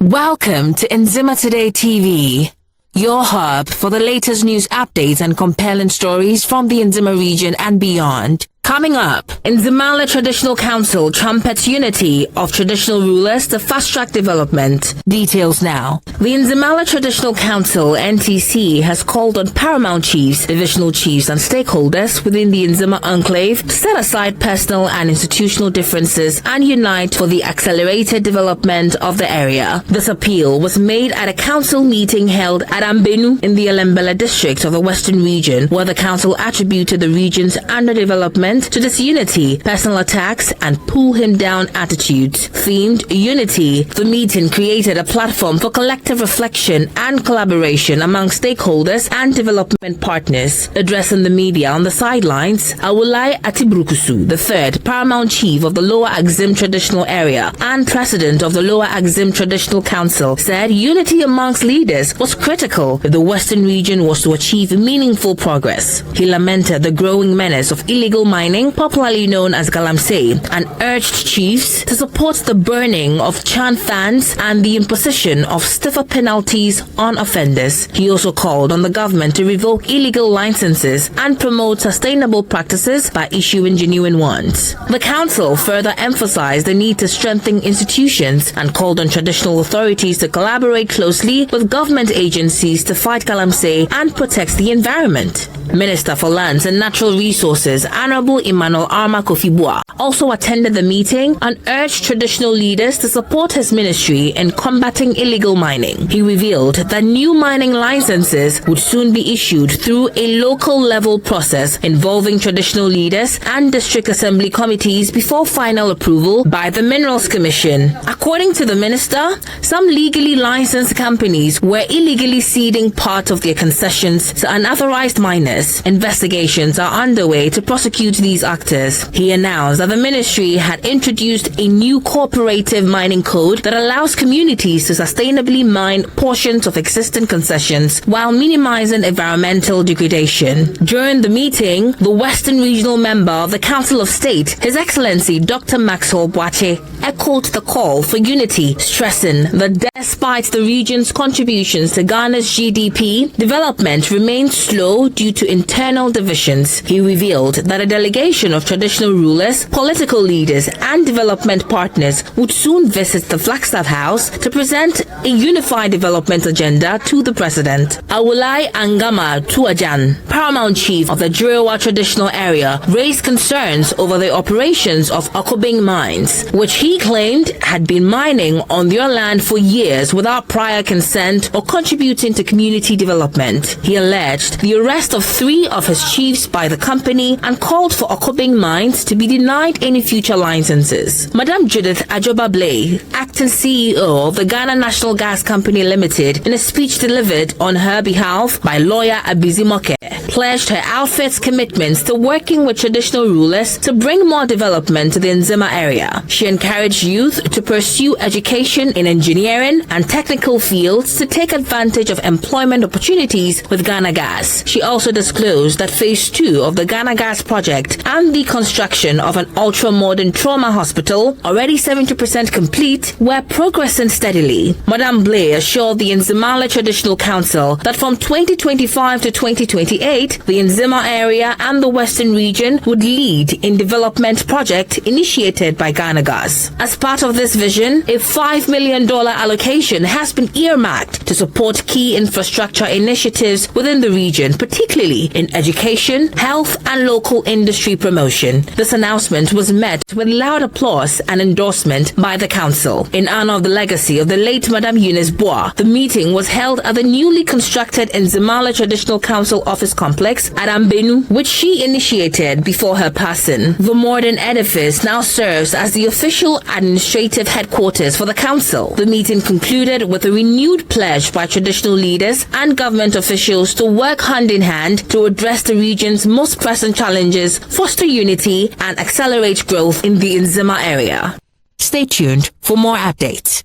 Welcome to Nzema Today TV, your hub for the latest news updates and compelling stories from the Nzema region and beyond. Coming up, Nzema Traditional Council trumpets unity of traditional rulers to fast-track development. Details now. The Nzema Traditional Council, NTC, has called on paramount chiefs, divisional chiefs and stakeholders within the Nzema enclave to set aside personal and institutional differences and unite for the accelerated development of the area. This appeal was made at a council meeting held at Ambenu in the Elembele district of the Western region, where the council attributed the region's underdevelopment to disunity, personal attacks, and pull him down attitudes. Themed Unity, the meeting created a platform for collective reflection and collaboration among stakeholders and development partners. Addressing the media on the sidelines, Awulai Atibrukusu, the third paramount chief of the Lower Axim Traditional Area and president of the Lower Axim Traditional Council, said unity amongst leaders was critical if the Western region was to achieve meaningful progress. He lamented the growing menace of illegal mining, popularly known as galamsey, and urged chiefs to support the burning of Chan fans and the imposition of stiffer penalties on offenders. He also called on the government to revoke illegal licenses and promote sustainable practices by issuing genuine ones. The council further emphasized the need to strengthen institutions and called on traditional authorities to collaborate closely with government agencies to fight galamsey and protect the environment. Minister for Lands and Natural Resources, Honorable Emmanuel Arma Kofibua, also attended the meeting and urged traditional leaders to support his ministry in combating illegal mining. He revealed that new mining licenses would soon be issued through a local level process involving traditional leaders and district assembly committees before final approval by the Minerals Commission. According to the minister, some legally licensed companies were illegally ceding part of their concessions to unauthorized miners. Investigations are underway to prosecute these actors. He announced that the ministry had introduced a new cooperative mining code that allows communities to sustainably mine portions of existing concessions while minimizing environmental degradation. During the meeting, the Western Regional Member of the Council of State, His Excellency Dr. Maxwell Boache, echoed the call for unity, stressing that despite the region's contributions to Ghana's GDP, development remains slow due to internal divisions. He revealed that a delegation of traditional rulers, political leaders, and development partners would soon visit the Flagstaff House to present a unified development agenda to the president. Awulai Angama Tuajan, paramount chief of the Jirewa traditional area, raised concerns over the operations of Okobing mines, which he claimed had been mining on their land for years without prior consent or contributing to community development. He alleged the arrest of 3 of his chiefs by the company and called for Okobing mines to be denied any future licenses. Madam Judith Ajoba Blay, acting CEO of the Ghana National Gas Company Limited, in a speech delivered on her behalf by lawyer Abizimoke, pledged her outfit's commitments to working with traditional rulers to bring more development to the Nzema area. She encouraged youth to pursue education in engineering and technical fields to take advantage of employment opportunities with Ghana Gas. She also disclosed that Phase 2 of the Ghana Gas project and the construction of an ultra-modern trauma hospital, already 70% complete, were progressing steadily. Madam Blay assured the Nzema Traditional Council that from 2025 to 2028, the Nzema area and the Western region would lead in development project initiated by Ghana Gas. As part of this vision, a $5 million allocation has been earmarked to support key infrastructure initiatives within the region, particularly in education, health, and local industry promotion. This announcement was met with loud applause and endorsement by the council. In honor of the legacy of the late Madam Eunice Boa, the meeting was held at the newly constructed Nzema Traditional Council office complex at Ambenu, which she initiated before her passing. The modern edifice now serves as the official administrative headquarters for the council. The meeting concluded with a renewed pledge by traditional leaders and government officials to work hand in hand to address the region's most pressing challenges, foster unity, and accelerate growth in the Nzema area. Stay tuned for more updates.